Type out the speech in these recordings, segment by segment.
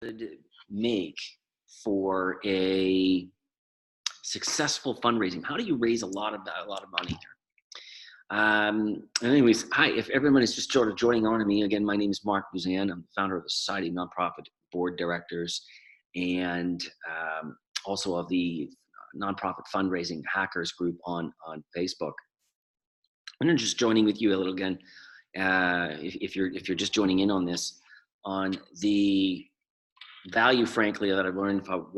would make for a successful fundraising? How do you raise a lot of money? Anyways, hi, if everyone is just sort of joining on to me, again, my name is Mark Buzan. I'm the founder of the Society of Nonprofit Board Directors and also of the nonprofit fundraising hackers group on Facebook. And I'm just joining with you a little again, if you're just joining in on this, on the value, frankly, that I've learned about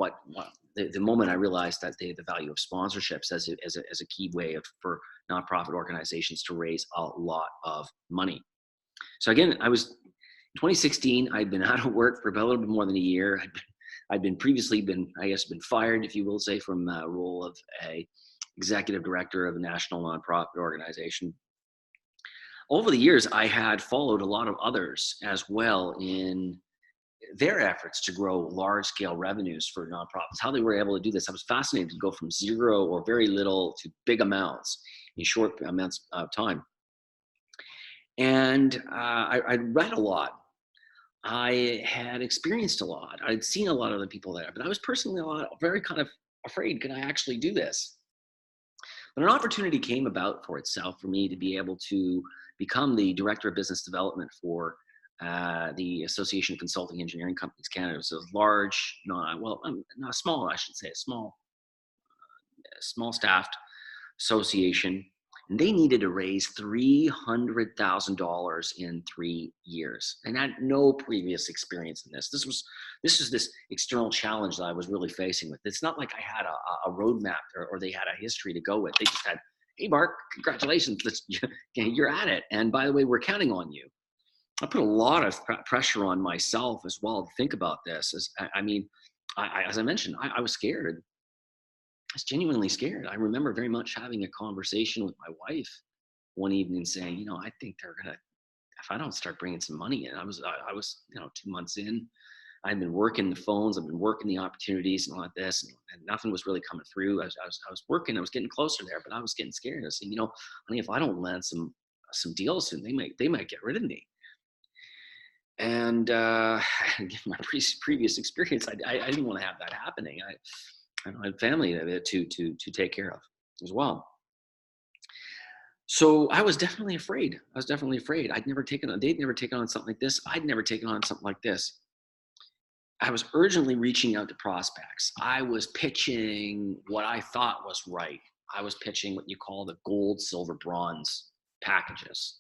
the moment I realized that the value of sponsorships as a key way for nonprofit organizations to raise a lot of money. So again, I was in 2016. I'd been out of work for about a little bit more than a year. I'd been previously fired, if you will say, from a role of a executive director of a national nonprofit organization. Over the years, I had followed a lot of others as well in their efforts to grow large-scale revenues for nonprofits, how they were able to do this. I was fascinated to go from zero or very little to big amounts in short amounts of time. And I read a lot. I had experienced a lot. I'd seen a lot of the people there, but I was personally very kind of afraid, can I actually do this? But an opportunity came about for itself for me to be able to become the director of business development for the Association of Consulting Engineering Companies Canada. So large, not small, I should say, a small staffed association. And they needed to raise $300,000 in 3 years, and I had no previous experience in this. This was this external challenge that I was really facing with. It's not like I had a roadmap or they had a history to go with. They just had, hey, Mark, congratulations, you're at it. And by the way, we're counting on you. I put a lot of pressure on myself as well to think about this. As I mentioned, I was scared. I was genuinely scared. I remember very much having a conversation with my wife one evening saying, I think they're going to, if I don't start bringing some money in, I was 2 months in. I've been working the phones. I've been working the opportunities and all of this, and nothing was really coming through. I was working. I was getting closer there, but I was getting scared. I was saying, honey, if I don't land some deals soon, they might get rid of me. And given my previous experience, I didn't want to have that happening. I had family to take care of as well. So I was definitely afraid. They'd never taken on something like this. I'd never taken on something like this. I was urgently reaching out to prospects. I was pitching what I thought was right. I was pitching what you call the gold, silver, bronze packages,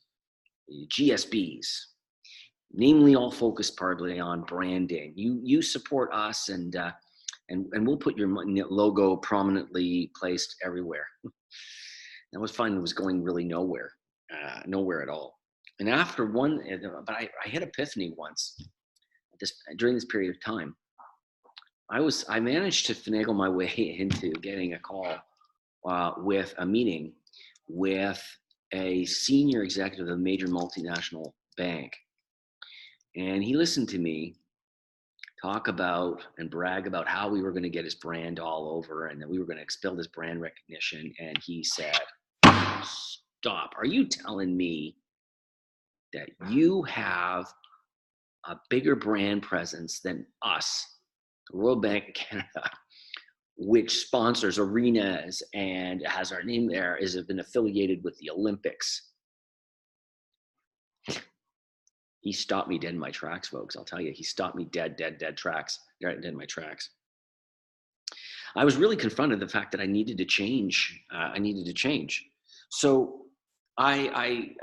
GSBs, namely all focused partly on branding. You support us and we'll put your logo prominently placed everywhere. That was fun. It was going really nowhere at all. And after but I hit epiphany once during this period of time. I managed to finagle my way into getting a call with a meeting with a senior executive of a major multinational bank. And he listened to me talk about and brag about how we were going to get his brand all over and that we were going to expel this brand recognition. And he said, stop. Are you telling me that you have a bigger brand presence than us, the Royal Bank of Canada, which sponsors arenas and has our name there, has been affiliated with the Olympics? He stopped me dead in my tracks, folks. I'll tell you, he stopped me dead tracks, dead in my tracks. I was really confronted the fact that I needed to change. So I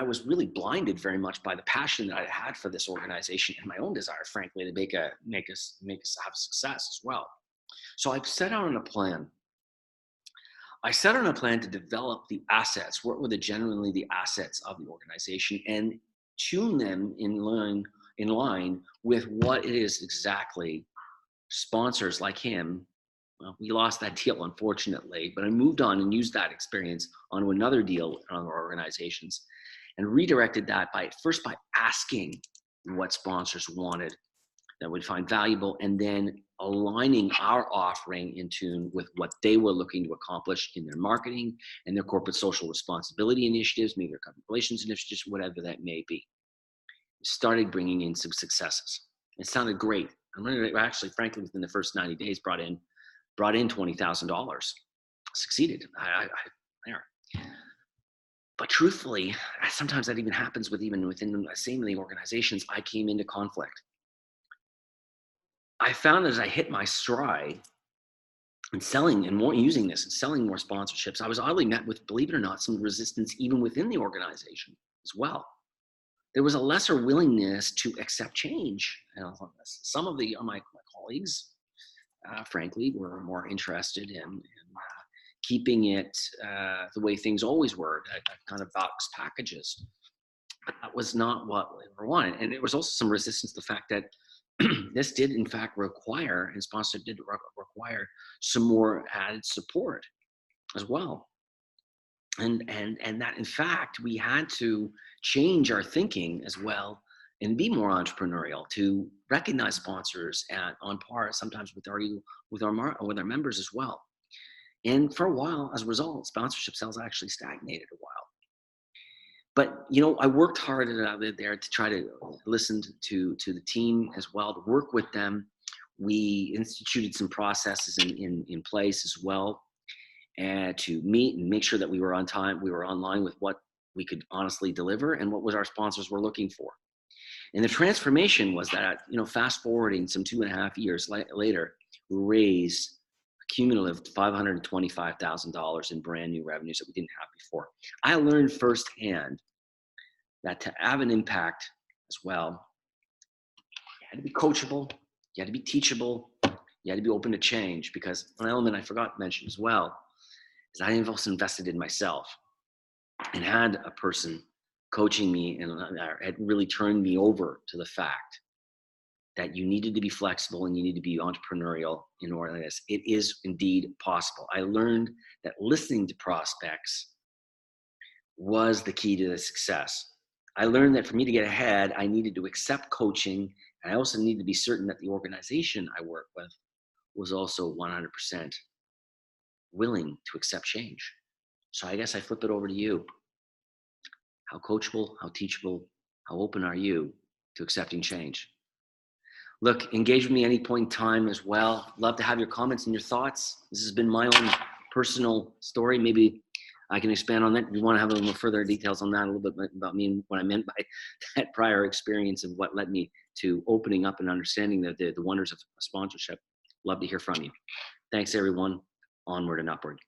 was really blinded very much by the passion that I had for this organization and my own desire, frankly, to make us have success as well. So I set out on a plan. To develop the assets. What were genuinely the assets of the organization, and tune them in line with what it is exactly sponsors like him. Well, we lost that deal, unfortunately, but I moved on and used that experience onto another deal with other organizations and redirected that by asking what sponsors wanted that would find valuable, and then aligning our offering in tune with what they were looking to accomplish in their marketing and their corporate social responsibility initiatives, maybe their government relations initiatives, whatever that may be. Started bringing in some successes. It sounded great. Actually, frankly, within the first 90 days, brought in $20,000. Succeeded. There. But truthfully, sometimes that even happens even within the same organizations. I came into conflict. I found as I hit my stride and selling and more using this and selling more sponsorships, I was oddly met with, believe it or not, some resistance even within the organization as well. There was a lesser willingness to accept change. And some of my colleagues, frankly, were more interested in keeping it the way things always were, kind of box packages. But that was not what we wanted. And there was also some resistance to the fact that this did in fact require, and sponsor did require, some more added support as well. And that in fact we had to change our thinking as well and be more entrepreneurial to recognize sponsors on par sometimes with our members as well. And for a while, as a result, sponsorship sales actually stagnated a while. But I worked hard there to try to listen to the team as well, to work with them. We instituted some processes in place as well, and to meet and make sure that we were on time, we were online with what we could honestly deliver and what was our sponsors were looking for. And the transformation was that, fast forwarding some 2.5 years later, we raised a cumulative $525,000 in brand new revenues that we didn't have before. I learned firsthand that to have an impact as well, you had to be coachable, you had to be teachable, you had to be open to change, because an element I forgot to mention as well is I also invested in myself and had a person coaching me and had really turned me over to the fact that you needed to be flexible and you need to be entrepreneurial in order to this. It is indeed possible. I learned that listening to prospects was the key to the success. I learned that for me to get ahead, I needed to accept coaching. And I also needed to be certain that the organization I work with was also 100% willing to accept change. So I guess I flip it over to you. How coachable, how teachable, how open are you to accepting change? Look, engage with me any point in time as well. Love to have your comments and your thoughts. This has been my own personal story. Maybe I can expand on that. If you want to have a little further details on that, a little bit about me and what I meant by that prior experience and what led me to opening up and understanding the wonders of sponsorship. Love to hear from you. Thanks, everyone. Onward and upward.